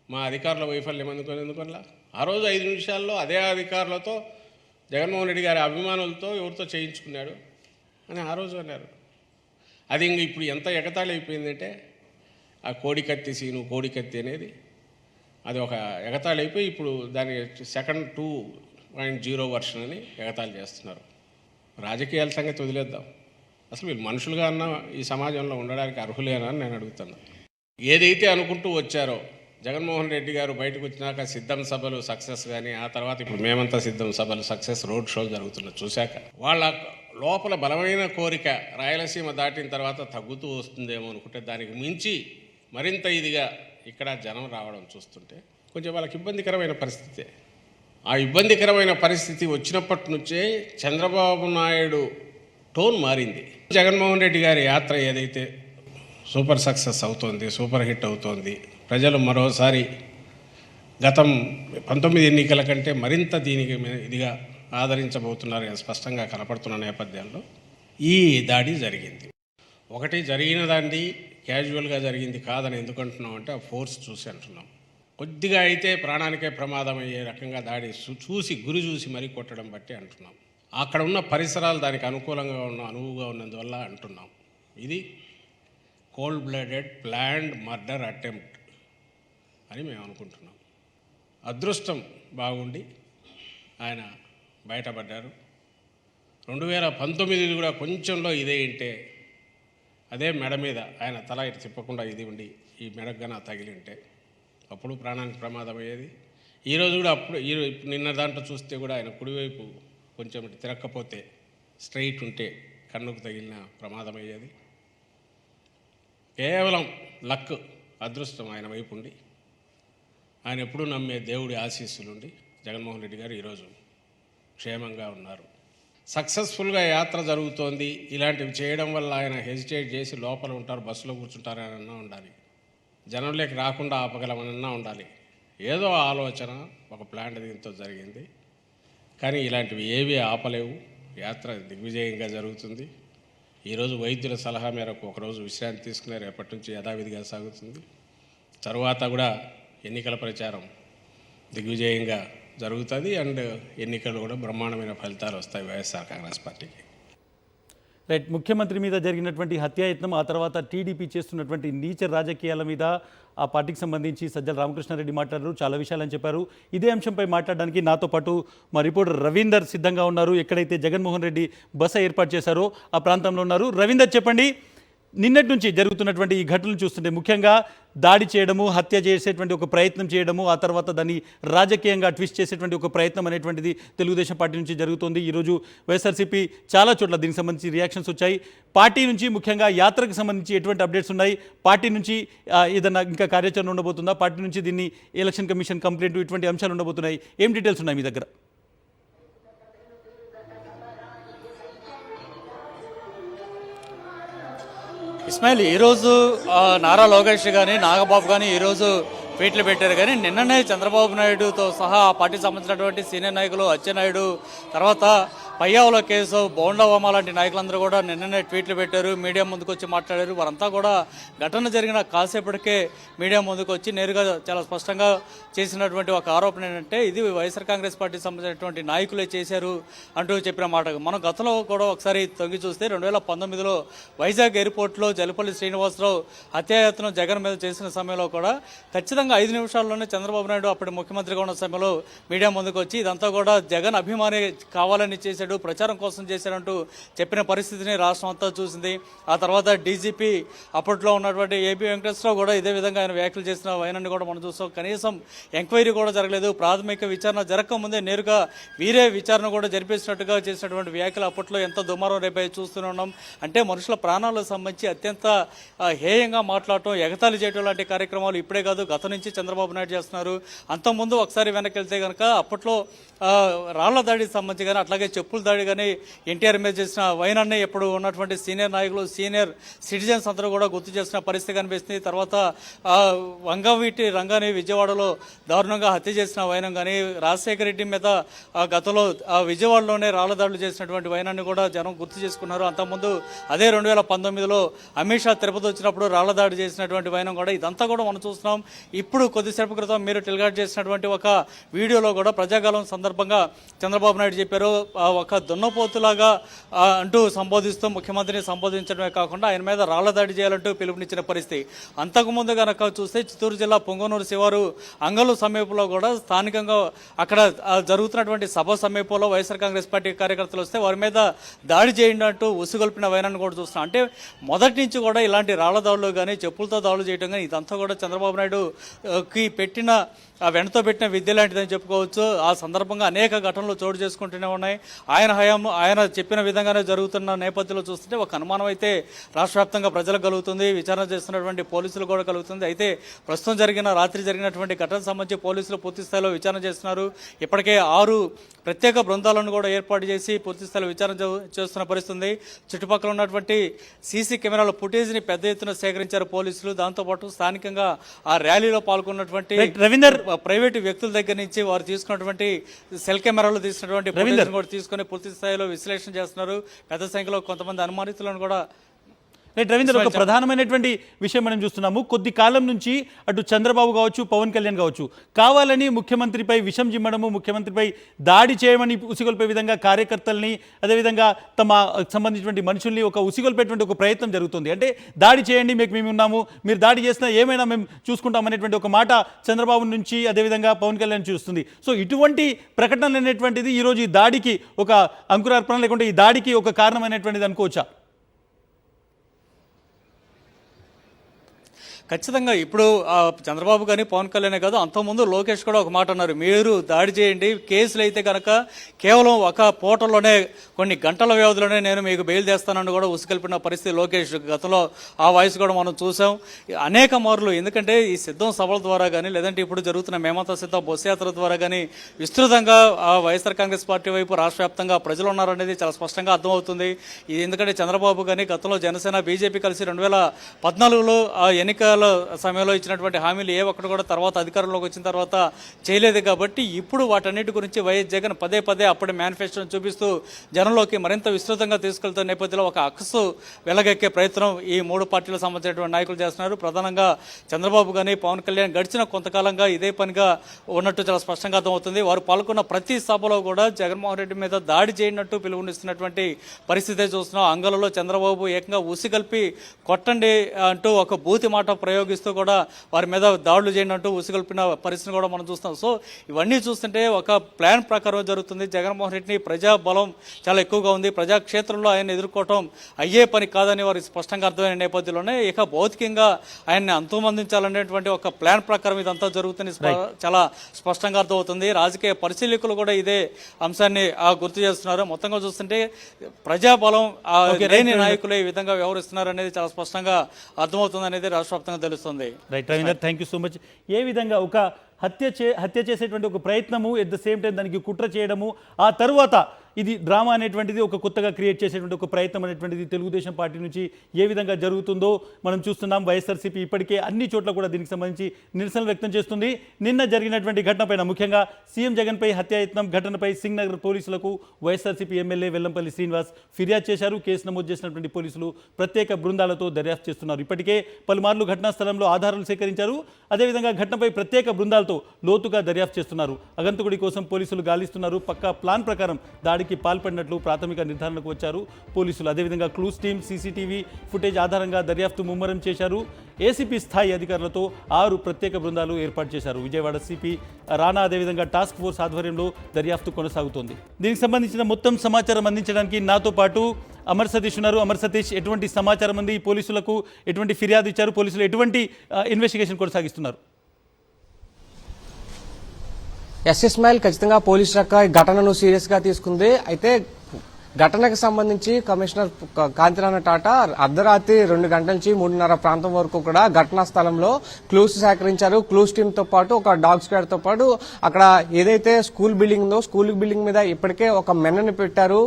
మా అధికారుల వైఫల్యం ఎందుకనలా? ఆ రోజు 5 నిమిషాల్లో అదే అధికారులతో జగన్మోహన్ రెడ్డి గారి అభిమానులతో ఎవరితో చేయించుకున్నాడు అని ఆ రోజు అన్నారు. అది ఇంక ఇప్పుడు ఎంత ఎగతాళి అయిపోయిందంటే ఆ కోడికత్తి సీను, కోడికత్తి అనేది అది ఒక ఎగతాళి అయిపోయి ఇప్పుడు దాని సెకండ్ 2.0 వర్షన్ అని ఎగతాళి చేస్తున్నారు. రాజకీయాల సంగతి వదిలేద్దాం, అసలు వీళ్ళు మనుషులుగా అన్న ఈ సమాజంలో ఉండడానికి అర్హులేనా అని నేను అడుగుతున్నాను. ఏదైతే అనుకుంటూ వచ్చారో జగన్మోహన్ రెడ్డి గారు బయటకు వచ్చినాక సిద్ధం సభలు సక్సెస్ కానీ, ఆ తర్వాత ఇప్పుడు మేమంతా సిద్ధం సభలు సక్సెస్, రోడ్ షోలు జరుగుతున్నది చూశాక వాళ్ళ లోపల బలమైన కోరిక రాయలసీమ దాటిన తర్వాత తగ్గుతూ వస్తుందేమో అనుకుంటే దానికి మించి మరింత ఇదిగా ఇక్కడ జనం రావడం చూస్తుంటే కొంచెం వాళ్ళకి ఇబ్బందికరమైన పరిస్థితే. ఆ ఇబ్బందికరమైన పరిస్థితి వచ్చినప్పటి నుంచే చంద్రబాబు నాయుడు టోన్ మారింది. జగన్మోహన్ రెడ్డి గారి యాత్ర ఏదైతే సూపర్ సక్సెస్ అవుతోంది, సూపర్ హిట్ అవుతోంది, ప్రజలు మరోసారి గతం 19 ఎన్నికల కంటే మరింత దీనికి ఇదిగా ఆదరించబోతున్నారు స్పష్టంగా కనపడుతున్న నేపథ్యంలో ఈ దాడి జరిగింది. ఒకటి జరిగిన దాన్ని క్యాజువల్గా జరిగింది కాదని ఎందుకు అంటున్నాం అంటే ఆ ఫోర్స్ చూసి అంటున్నాం. కొద్దిగా అయితే ప్రాణానికే ప్రమాదం అయ్యే రకంగా దాడి గురి చూసి మరీ కొట్టడం బట్టి అంటున్నాం. అక్కడ ఉన్న పరిసరాలు దానికి అనువుగా ఉన్నందువల్ల అంటున్నాం. ఇది cold blooded planned murder attempt అని మేము అనుకుంటున్నాం. అదృష్టం బాగుండి ఆయన బయటపడ్డారు. 2019 కూడా కొంచెంలో ఇదే ఉంటే అదే మెడ మీద ఆయన తల ఇటు తిప్పకుండా ఇది ఉండి ఈ మెడగన తగిలి ఉంటే అప్పుడు ప్రాణానికి ప్రమాదం అయ్యేది. ఈరోజు కూడా నిన్న దాంట్లో చూస్తే కూడా ఆయన కుడివైపు కొంచెం తిరగకపోతే స్ట్రైట్ ఉంటే కన్నుకు తగిలిన ప్రమాదం అయ్యేది. కేవలం లక్, అదృష్టం ఆయన వైపు ఉండి ఆయన ఎప్పుడూ నమ్మే దేవుడి ఆశీస్సులుండి జగన్మోహన్ రెడ్డి గారు ఈరోజు క్షేమంగా ఉన్నారు. సక్సెస్ఫుల్గా యాత్ర జరుగుతోంది. ఇలాంటివి చేయడం వల్ల ఆయన హెజిటేట్ చేసి లోపల ఉంటారు, బస్సులో కూర్చుంటారనన్నా ఉండాలి, జనంలోకి రాకుండా ఆపగలమనన్నా ఉండాలి. ఏదో ఆలోచన ఒక ప్లాన్ దీంతో జరిగింది. కానీ ఇలాంటివి ఏవీ ఆపలేవు. యాత్ర దిగ్విజయంగా జరుగుతుంది. ఈరోజు వైద్యుల సలహా మేరకు ఒకరోజు విశ్రాంతి తీసుకునే రేపటి నుంచి యథావిధిగా సాగుతుంది. తరువాత కూడా ఎన్నికల ప్రచారం దిగ్విజయంగా జరుగుతుంది. అండ్ ఎన్నికలు కూడా బ్రహ్మాండమైన ఫలితాలు వస్తాయి వైఎస్ఆర్ కాంగ్రెస్ పార్టీకి. రైట్. ముఖ్యమంత్రి మీద జరిగినటువంటి హత్యాయత్నం, ఆ తర్వాత టీడీపీ చేస్తున్నటువంటి నీచ రాజకీయాల మీద ఆ పార్టీకి సంబంధించి సజ్జల రామకృష్ణారెడ్డి మాట్లాడారు. చాలా విషయాలని చెప్పారు. ఇదే అంశంపై మాట్లాడడానికి నాతో పాటు మా రిపోర్టర్ రవీందర్ సిద్ధంగా ఉన్నారు. ఎక్కడైతే జగన్మోహన్ రెడ్డి బస ఏర్పాటు చేశారో ఆ ప్రాంతంలో ఉన్నారు. రవీందర్, చెప్పండి, నిన్నటి నుంచి జరుగుతున్నటువంటి ఈ ఘటనలు చూస్తుంటే ముఖ్యంగా దాడి చేయడము, హత్య చేసేటువంటి ఒక ప్రయత్నం చేయడము, ఆ తర్వాత దాన్ని రాజకీయంగా ట్విస్ట్ చేసేటువంటి ఒక ప్రయత్నం అనేటువంటిది తెలుగుదేశం పార్టీ నుంచి జరుగుతుంది. ఈరోజు వైఎస్ఆర్సీపీ చాలా చోట్ల దీనికి సంబంధించి రియాక్షన్స్ వచ్చాయి. పార్టీ నుంచి ముఖ్యంగా యాత్రకు సంబంధించి ఎటువంటి అప్డేట్స్ ఉన్నాయి? పార్టీ నుంచి ఏదన్నా ఇంకా కార్యాచరణ ఉండబోతుందా? పార్టీ నుంచి దీన్ని ఎలక్షన్ కమిషన్ కంప్లైంట్ ఇటువంటి అంశాలు ఉండబోతున్నాయి. ఏం డీటెయిల్స్ ఉన్నాయి మీ దగ్గర? ఇస్మాయిల్, ఈరోజు నారా లోకేష్ కానీ నాగబాబు కానీ ఈరోజు ట్వీట్లు పెట్టారు. కానీ నిన్ననే చంద్రబాబు నాయుడుతో సహా ఆ పార్టీకి సంబంధించినటువంటి సీనియర్ నాయకులు అచ్చెన్నాయుడు, తర్వాత పయ్యావుల కేసు, బోండవమ్మ లాంటి నాయకులందరూ కూడా నిన్ననే ట్వీట్లు పెట్టారు, మీడియా ముందుకు వచ్చి మాట్లాడారు. వారంతా కూడా ఘటన జరిగిన కాసేపటికే మీడియా ముందుకు వచ్చి నేరుగా చాలా స్పష్టంగా చేసినటువంటి ఒక ఆరోపణ ఏంటంటే ఇది వైఎస్ఆర్ కాంగ్రెస్ పార్టీకి సంబంధించినటువంటి నాయకులే చేశారు అంటూ చెప్పిన మాట. మనం గతంలో కూడా ఒకసారి తొంగి చూస్తే 2019లో వైజాగ్ ఎయిర్పోర్ట్లో జలపల్లి శ్రీనివాసరావు హత్యాయత్నం జగన్ మీద చేసిన సమయంలో కూడా ఖచ్చితంగా 5 నిమిషాల్లోనే చంద్రబాబు నాయుడు అప్పటి ముఖ్యమంత్రిగా ఉన్న సమయంలో మీడియా ముందుకు వచ్చి ఇదంతా కూడా జగన్ అభిమాని కావాలని చేశాడు, ప్రచారం కోసం చేశాడంటూ చెప్పిన పరిస్థితిని రాష్ట్రం అంతా చూసింది. ఆ తర్వాత డీజీపీ అప్పట్లో ఉన్నటువంటి ఏపీ వెంకటేశ్వరరావు కూడా ఇదే విధంగా ఆయన వ్యాఖ్యలు చేసిన వైనాన్ని కూడా మనం చూస్తాం. కనీసం ఎంక్వైరీ కూడా జరగలేదు, ప్రాథమిక విచారణ జరగకముందే నేరుగా వీరే విచారణ కూడా జరిపేసినట్టుగా చేసినటువంటి వ్యాఖ్యలు అప్పట్లో ఎంత దుమారం రేపై చూస్తూనే ఉన్నాం. అంటే మనుషుల ప్రాణాలకు సంబంధించి అత్యంత హేయంగా మాట్లాడటం, ఎగతాళి చేయడం లాంటి కార్యక్రమాలు ఇప్పుడే కాదు గత నుంచి చంద్రబాబు నాయుడు చేస్తున్నారు. అంతకుముందు ఒకసారి వెనక్కి వెళ్తే కనుక అప్పట్లో రాళ్ల దాడికి సంబంధించి కానీ అట్లాగే చెప్పు చెప్పుల దాడి కానీ ఎన్టీఆర్ మీద చేసిన వైనాన్ని ఇప్పుడు ఉన్నటువంటి సీనియర్ నాయకులు సీనియర్ సిటిజన్స్ అందరూ కూడా గుర్తు చేసిన పరిస్థితి కనిపిస్తుంది. తర్వాత వంగవీటి రంగాన్ని విజయవాడలో దారుణంగా హత్య చేసిన వైనం కానీ రాజశేఖర రెడ్డి మీద గతంలో విజయవాడలోనే రాళ్ల దాడులు చేసినటువంటి వైనాన్ని కూడా జనం గుర్తు చేసుకున్నారు. అంతకుముందు అదే 2019లో అమిత్ షా తిరుపతి వచ్చినప్పుడు రాళ్ల దాడి చేసినటువంటి వైనం కూడా ఇదంతా కూడా మనం చూస్తున్నాం. ఇప్పుడు కొద్దిసేపు క్రితం మీరు టెలికాస్ట్ చేసినటువంటి ఒక వీడియోలో కూడా ప్రజాకాలం సందర్భంగా చంద్రబాబు నాయుడు చెప్పారు, ఒక దున్నపోతులాగా అంటూ సంబోధిస్తూ ముఖ్యమంత్రిని సంబోధించడమే కాకుండా ఆయన మీద రాళ్ల దాడి చేయాలంటూ పిలుపునిచ్చిన పరిస్థితి. అంతకుముందు కనుక చూస్తే చిత్తూరు జిల్లా పొంగనూరు శివారు అంగలు సమీపంలో కూడా స్థానికంగా అక్కడ జరుగుతున్నటువంటి సభ సమీపంలో వైఎస్ఆర్ కాంగ్రెస్ పార్టీ కార్యకర్తలు వస్తే వారి మీద దాడి చేయండి అంటూ ఉసుగొల్పిన వైనాన్ని కూడా చూస్తున్నాం. అంటే మొదటి నుంచి కూడా ఇలాంటి రాళ్ల దాడులు కానీ చెప్పులతో దాడులు చేయడం కానీ ఇదంతా కూడా చంద్రబాబు నాయుడుకి పెట్టిన వెంటతో పెట్టిన విద్య లాంటిదని చెప్పుకోవచ్చు. ఆ సందర్భంగా అనేక ఘటనలు చోటు చేసుకుంటూనే ఉన్నాయి. ఆయన చెప్పిన విధంగానే జరుగుతున్న నేపథ్యంలో చూస్తుంటే ఒక అనుమానం అయితే రాష్ట్ర వ్యాప్తంగా ప్రజలకు కలుగుతుంది, విచారణ చేస్తున్నటువంటి పోలీసులు కూడా కలుగుతుంది. అయితే ప్రస్తుతం రాత్రి జరిగినటువంటి ఘటనకు సంబంధించి పోలీసులు పూర్తి స్థాయిలో విచారణ చేస్తున్నారు. ఇప్పటికే 6 ప్రత్యేక బృందాలను కూడా ఏర్పాటు చేసి పూర్తి స్థాయిలో విచారణ చేస్తున్న పరిస్థితి. చుట్టుపక్కల ఉన్నటువంటి సీసీ కెమెరాల ఫుటేజ్ని పెద్ద ఎత్తున సేకరించారు పోలీసులు. దాంతోపాటు స్థానికంగా ఆ ర్యాలీలో పాల్గొన్నటువంటి రవీందర్ ప్రైవేటు వ్యక్తుల దగ్గర నుంచి వారు తీసుకున్నటువంటి సెల్ కెమెరాలు తీసినటువంటి ఫుటేజ్ కూడా తీసుకుని పూర్తి స్థాయిలో విశ్లేషణ చేస్తున్నారు. పెద్ద సంఖ్యలో కొంతమంది అనుమానితులను కూడా రవీంద్ర, ఒక ప్రధానమైనటువంటి విషయం మనం చూస్తున్నాము. కొద్ది కాలం నుంచి అటు చంద్రబాబు కావచ్చు, పవన్ కళ్యాణ్ కావచ్చు, కావాలని ముఖ్యమంత్రిపై విషం జిమ్మడము, ముఖ్యమంత్రిపై దాడి చేయమని ఉసిగొల్పే విధంగా కార్యకర్తల్ని, అదేవిధంగా తమ సంబంధించినటువంటి మనుషుల్ని ఒక ఉసిగొల్పేటువంటి ఒక ప్రయత్నం జరుగుతుంది. అంటే దాడి చేయండి, మేము ఉన్నాము, మీరు దాడి చేసినా ఏమైనా మేము చూసుకుంటాం అనేటువంటి ఒక మాట చంద్రబాబు నుంచి అదేవిధంగా పవన్ కళ్యాణ్ చూస్తుంది. సో ఇటువంటి ప్రకటనలు అనేటువంటిది ఈరోజు ఈ దాడికి ఒక అంకురార్పణ, లేకుంటే ఈ దాడికి ఒక కారణమైనటువంటిది అనుకోవచ్చా? ఖచ్చితంగా ఇప్పుడు చంద్రబాబు కానీ పవన్ కళ్యాణ్ కాదు, అంతకుముందు లోకేష్ కూడా ఒక మాట అన్నారు, మీరు దాడి చేయండి, కేసులు అయితే కనుక కేవలం ఒక పూటలోనే కొన్ని గంటల వ్యవధిలోనే నేను మీకు బెయిల్ చేస్తానని కూడా ఉసుకెల్పిన పరిస్థితి లోకేష్ గతంలో ఆ వాయిస్ కూడా మనం చూసాం అనేక మార్లు. ఎందుకంటే ఈ సిద్ధం సభల ద్వారా కానీ లేదంటే ఇప్పుడు జరుగుతున్న మేమంతా సిద్ధం బస్సు యాత్ర ద్వారా కానీ విస్తృతంగా వైఎస్ఆర్ కాంగ్రెస్ పార్టీ వైపు రాష్ట్ర వ్యాప్తంగా ప్రజలు ఉన్నారనేది చాలా స్పష్టంగా అర్థమవుతుంది. ఎందుకంటే చంద్రబాబు కానీ గతంలో జనసేన బీజేపీ కలిసి 2014లో ఎన్నికల సమయంలో ఇచ్చినటువంటి హామీలు ఏ ఒక్కటి కూడా తర్వాత అధికారంలోకి వచ్చిన తర్వాత చేయలేదు. కాబట్టి ఇప్పుడు వాటన్నిటి గురించి వైఎస్ జగన్ పదే అప్పటి మేనిఫెస్టోని చూపిస్తూ జనంలోకి మరింత విస్తృతంగా తీసుకెళ్తున్న నేపథ్యంలో ఒక అక్కసు వెలగెక్కే ప్రయత్నం ఈ 3 పార్టీలకు సంబంధించినటువంటి నాయకులు చేస్తున్నారు. ప్రధానంగా చంద్రబాబు కానీ పవన్ కళ్యాణ్ గడిచిన కొంతకాలంగా ఇదే పనిగా ఉన్నట్టు చాలా స్పష్టంగా అర్థమవుతుంది. వారు పాల్గొన్న ప్రతి సభలో కూడా జగన్మోహన్ రెడ్డి మీద దాడి చేయనట్టు పిలుపునిస్తున్నటువంటి పరిస్థితే చూస్తున్నాం. అంగలలో చంద్రబాబు ఏకంగా ఉసిగల్పి కొట్టండి అంటూ ఒక బూతి మాట ప్రయోగిస్తూ కూడా వారి మీద దాడులు చేయండి అంటూ ఉసిగొల్పిన పరిస్థితిని కూడా మనం చూస్తాం. సో ఇవన్నీ చూస్తుంటే ఒక ప్లాన్ ప్రకారం జరుగుతుంది. జగన్మోహన్ రెడ్డిని ప్రజా బలం చాలా ఎక్కువగా ఉంది, ప్రజాక్షేత్రంలో ఆయన ఎదుర్కోవటం అయ్యే పని కాదని వారికి స్పష్టంగా అర్థమైన నేపథ్యంలోనే ఇక భౌతికంగా ఆయన్ని అంతమొందించాలనేటువంటి ఒక ప్లాన్ ప్రకారం ఇదంతా జరుగుతుంది చాలా స్పష్టంగా అర్థమవుతుంది. రాజకీయ పరిశీలకులు కూడా ఇదే అంశాన్ని గుర్తు చేస్తున్నారు. మొత్తంగా చూస్తుంటే ప్రజాబలం లేని నాయకులు ఈ విధంగా వ్యవహరిస్తున్నారు అనేది చాలా స్పష్టంగా అర్థమవుతుంది అనేది రాష్ట్ర వ్యాప్తంగా తెలుస్తుంది. Right Ravinder, thank you so much. ఏ విధంగా ఒక హత్య చేసేటువంటి ఒక ప్రయత్నము, ఎట్ ద సేమ్ టైం దానికి కుట్ర చేయడము, ఆ తరువాత ఇది డ్రామా అనేటువంటిది ఒక కొత్తగా క్రియేట్ చేసేటువంటి ఒక ప్రయత్నం అనేటువంటిది తెలుగుదేశం పార్టీ నుంచి ఏ విధంగా జరుగుతుందో మనం చూస్తున్నాం. వైఎస్ఆర్సీపీ ఇప్పటికే అన్ని చోట్ల కూడా దీనికి సంబంధించి నిరసనలు వ్యక్తం చేస్తుంది. నిన్న జరిగినటువంటి ఘటనపైన, ముఖ్యంగా సీఎం జగన్పై హత్యాయత్నం ఘటనపై సింగ్ నగర్ పోలీసులకు వైఎస్ఆర్సీపీ ఎమ్మెల్యే వెల్లంపల్లి శ్రీనివాస్ ఫిర్యాదు చేశారు. కేసు నమోదు చేసినటువంటి పోలీసులు ప్రత్యేక బృందాలతో దర్యాప్తు చేస్తున్నారు. ఇప్పటికే పలుమార్లు ఘటనా స్థలంలో ఆధారాలు సేకరించారు. అదేవిధంగా ఘటనపై ప్రత్యేక బృందాలతో లోతుగా దర్యాప్తు చేస్తున్నారు. అగంతకుడి కోసం పోలీసులు గాలిస్తున్నారు. పక్కా ప్లాన్ ప్రకారం దాడికి పాల్పడినట్లు ప్రాథమిక నిర్ధారణకు వచ్చారు పోలీసులు. అదేవిధంగా క్లూస్ టీమ్, సీసీటీవీ ఫుటేజ్ ఆధారంగా దర్యాప్తు ముమ్మరం చేశారు. ఏసీపీ స్థాయి అధికారులతో 6 ప్రత్యేక బృందాలు ఏర్పాటు చేశారు. విజయవాడ సిపి రాణా అదేవిధంగా టాస్క్ ఫోర్స్ ఆధ్వర్యంలో దర్యాప్తు కొనసాగుతోంది. దీనికి సంబంధించిన మొత్తం సమాచారం అందించడానికి నాతో పాటు అమర్ సతీష్ ఉన్నారు. అమర్ సతీష్, ఎటువంటి సమాచారం ఉంది? పోలీసులకు ఎటువంటి ఫిర్యాదు ఇచ్చారు? పోలీసులు ఎటువంటి ఇన్వెస్టిగేషన్ కొనసాగిస్తున్నారు? ఇస్మాయిల్, ఖచ్చితంగా పోలీస్ శాఖ ఘటనను సీరియస్గా తీసుకుంది. అయితే ఘటనకు సంబంధించి కమిషనర్ కాంతిరాణ టాటా అర్ధరాత్రి 2 గంటల నుంచి 3:30 ప్రాంతం వరకు కూడా ఘటనా స్థలంలో క్లూస్ సేకరించారు. క్లూస్ టీమ్ తో పాటు ఒక డాగ్ స్క్వాడ్ తో పాటు అక్కడ ఏదైతే స్కూల్ బిల్డింగ్ ఉందో స్కూల్ బిల్డింగ్ మీద ఇప్పటికే ఒక మెన్నని పెట్టారు.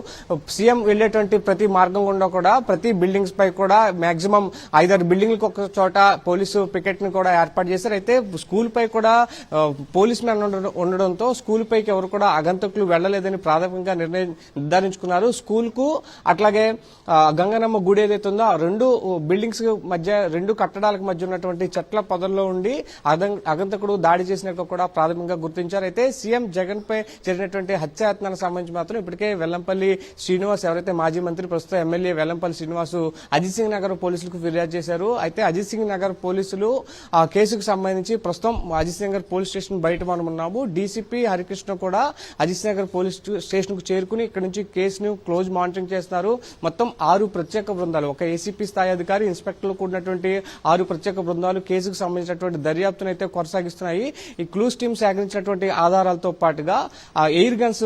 సీఎం వెళ్లేటువంటి ప్రతి మార్గం గుండా కూడా ప్రతి బిల్డింగ్స్ పై కూడా మాక్సిమం 5-6 బిల్డింగ్లకు ఒక చోట పోలీసు పికెట్ ని కూడా ఏర్పాటు చేశారు. అయితే స్కూల్ పై కూడా పోలీస్ మ్యాన్ ఉండడంతో స్కూల్ పైకి ఎవరు కూడా ఆగంతకులు వెళ్లలేదని ప్రాథమికంగా నిర్ధారించుకున్నారు. స్కూల్ కు అట్లాగే గంగనమ్మ గుడి ఏదైతే ఉందో ఆ 2 బిల్డింగ్స్ మధ్య 2 కట్టడాలకు మధ్య ఉన్నటువంటి చెట్ల పొదల్లో ఉండి ఆగంతకుడు దాడి చేసినట్టు కూడా ప్రాథమికంగా గుర్తించారు. అయితే సీఎం జగన్ పై జరిగినటువంటి హత్యాయత్నానికి సంబంధించి మాత్రం ఇప్పటికే వెల్లంపల్లి శ్రీనివాస్ ఎవరైతే మాజీ మంత్రి ప్రస్తుతం ఎమ్మెల్యే వెల్లంపల్లి శ్రీనివాస్ అజిత్ సింగ్ నగర్ పోలీసులకు ఫిర్యాదు చేశారు. అయితే అజిత్ సింగ్ నగర్ పోలీసులు ఆ కేసుకు సంబంధించి ప్రస్తుతం అజిత్ సింగ్ నగర్ పోలీస్ స్టేషన్ బయట మనం ఉన్నాము. డీసీపీ హరికృష్ణ కూడా అజిత్ సింగ్ నగర్ పోలీస్ స్టేషన్ కు చేరుకుని ఇక్కడ నుంచి కేసును క్లోజ్ మానిటరింగ్ చేస్తున్నారు. మొత్తం 6 ప్రత్యేక బృందాలు, ఒక ఏసీపీ స్థాయి అధికారి, ఇన్స్పెక్టర్లు కూడినటువంటి 6 ప్రత్యేక బృందాలు కేసుకు సంబంధించినటువంటి దర్యాప్తును అయితే కొనసాగిస్తున్నాయి. ఈ క్లూస్ టీమ్ సేకరించినటువంటి ఆధారాలతో పాటుగా ఆ ఎయిర్ గన్స్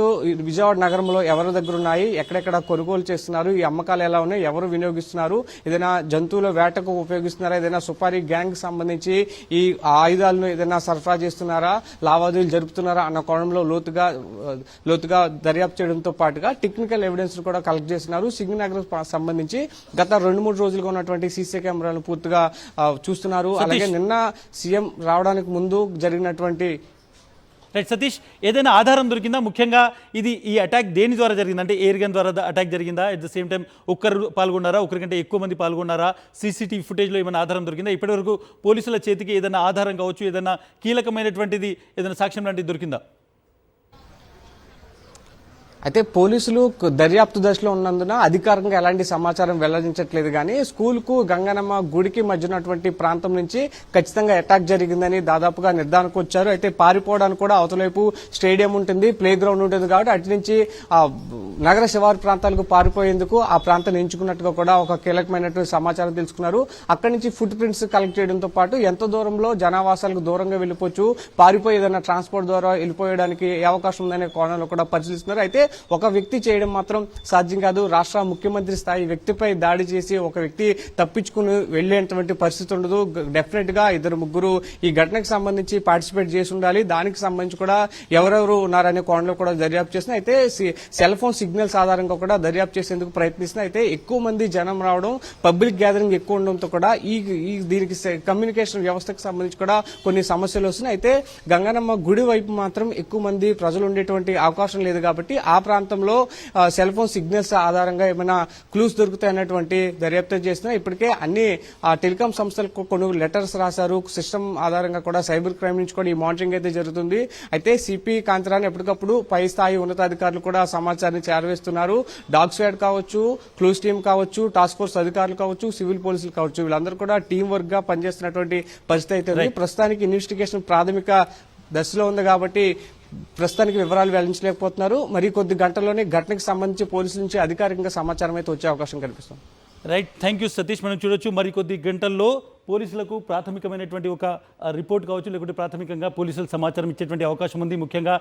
విజయవాడ నగరంలో ఎవరి దగ్గర ఉన్నాయి, ఎక్కడెక్కడ కొనుగోలు చేస్తున్నారు, ఈ అమ్మకాలు ఎలా ఉన్నాయి, ఎవరు వినియోగిస్తున్నారు, ఏదైనా జంతువుల వేటకు ఉపయోగిస్తున్నారా, ఏదైనా సుపారీ గ్యాంగ్ సంబంధించి ఈ ఆయుధాలను ఏదైనా సరఫరా చేస్తున్నారా, లావాదేవీలు జరుపుతున్నారా అన్న కోణంలో లోతుగా దర్యాప్తు చేయడంతో పాటుగా టెక్నికల్ ఎవిడెన్స్ కూడా కలెక్ట్ చేస్తున్నారు. సింగనగర్ సంబంధించి గత 2-3 రోజులుగా ఉన్నటువంటి సీసీ కెమెరాలను పూర్తిగా చూస్తున్నారు. అలాగే నిన్న సీఎం రావడానికి ముందు జరిగినటువంటి రైట్ సతీష్, ఏదైనా ఆధారం దొరికిందా? ముఖ్యంగా ఈ అటాక్ దేని ద్వారా జరిగింది? అంటే ఎయిర్ గన్ ద్వారా అటాక్ జరిగిందా? అట్ ద సేమ్ టైం ఒక్కరు పాల్గొన్నారా, ఒకరికంటే ఎక్కువ మంది పాల్గొన్నారా? సీసీటీవీ ఫుటేజ్లో ఏమైనా ఆధారం దొరికిందా? ఇప్పటివరకు పోలీసుల చేతికి ఏదైనా ఆధారం కావచ్చు, ఏదైనా కీలకమైనటువంటిది ఏదైనా సాక్ష్యం లాంటిది దొరికిందా? అయితే పోలీసులు దర్యాప్తు దశలో ఉన్నందున అధికారికంగా ఎలాంటి సమాచారం వెల్లడించట్లేదు. కానీ స్కూల్ కు గంగనమ్మ గుడికి మధ్య ఉన్నటువంటి ప్రాంతం నుంచి ఖచ్చితంగా అటాక్ జరిగిందని దాదాపుగా నిర్ధారణకు వచ్చారు. అయితే పారిపోవడానికి కూడా అవతలైపు స్టేడియం ఉంటుంది, ప్లే గ్రౌండ్ ఉంటుంది కాబట్టి అటు నుంచి నగర శివారు ప్రాంతాలకు పారిపోయేందుకు ఆ ప్రాంతాన్ని ఎంచుకున్నట్టుగా కూడా ఒక కీలకమైనటువంటి సమాచారం తెలుసుకున్నారు. అక్కడి నుంచి ఫుట్ ప్రింట్స్ కలెక్ట్ చేయడంతో పాటు ఎంత దూరంలో జనావాసాలకు దూరంగా వెళ్లిపోవచ్చు, పారిపోయి ఏదైనా ట్రాన్స్పోర్ట్ ద్వారా వెళ్ళిపోయడానికి ఏ అవకాశం ఉందనే కోణంలో కూడా పరిశీలిస్తున్నారు. అయితే ఒక వ్యక్తి చేయడం మాత్రం సాధ్యం కాదు. రాష్ట్ర ముఖ్యమంత్రి స్థాయి వ్యక్తిపై దాడి చేసి ఒక వ్యక్తి తప్పించుకుని వెళ్లేటువంటి పరిస్థితి ఉండదు. డెఫినెట్ గా 2-3 ఈ ఘటనకు సంబంధించి పార్టిసిపేట్ చేసి ఉండాలి. దానికి సంబంధించి కూడా ఎవరెవరు ఉన్నారనే కోణంలో కూడా దర్యాప్తు చేస్తున్నా. అయితే సెల్ ఫోన్ సిగ్నల్స్ ఆధారంగా కూడా దర్యాప్తు చేసేందుకు ప్రయత్నిస్తున్నా. అయితే ఎక్కువ మంది జనం రావడం, పబ్లిక్ గ్యాదరింగ్ ఎక్కువ ఉండడంతో కూడా దీనికి కమ్యూనికేషన్ వ్యవస్థకు సంబంధించి కూడా కొన్ని సమస్యలు వస్తున్నాయి. అయితే గంగనమ్మ గుడి వైపు మాత్రం ఎక్కువ మంది ప్రజలు ఉండేటువంటి అవకాశం లేదు కాబట్టి ఆ ప్రాంతంలో సెల్ ఫోన్ సిగ్నల్స్ ఆధారంగా ఏమైనా క్లూస్ దొరుకుతాయన్నటువంటి దర్యాప్తు చేస్తున్నా. ఇప్పటికే అన్ని టెలికాం సంస్థలకు కొన్ని లెటర్స్ రాశారు. సిస్టమ్ ఆధారంగా కూడా సైబర్ క్రైమ్ నుంచి కూడా ఈ మానిటరింగ్ అయితే జరుగుతుంది. అయితే సిపి కాంతిరాణి ఎప్పటికప్పుడు పై స్థాయి ఉన్నతాధికారులు కూడా సమాచారాన్ని చేరవేస్తున్నారు. డాగ్ స్క్వాడ్ కావచ్చు, క్లూస్ టీమ్ కావచ్చు, టాస్క్ ఫోర్స్ అధికారులు కావచ్చు, సివిల్ పోలీసులు కావచ్చు, వీళ్ళందరూ కూడా టీం వర్క్ గా పనిచేస్తున్నటువంటి పరిస్థితి అయితే ఉంది. ప్రస్తుతానికి ఇన్వెస్టిగేషన్ ప్రాథమిక దశలో ఉంది కాబట్టి ప్రస్తుతానికి వివరాలు వెల్లడించలేకపోతున్నారు. మరి కొద్ది గంటల్లోనే ఘటనకు సంబంధించి పోలీసుల నుంచి అధికారికంగా సమాచారం అయితే వచ్చే అవకాశం కనిపిస్తుంది. Right, thank you Satish. మనం చూడొచ్చు మరికొద్ది గంటల్లో పోలీసులకు ప్రాథమికమైనటువంటి ఒక రిపోర్ట్ కావచ్చు, లేకుంటే ప్రాథమికంగా పోలీసులు సమాచారం ఇచ్చేటువంటి అవకాశం ఉంది. ముఖ్యంగా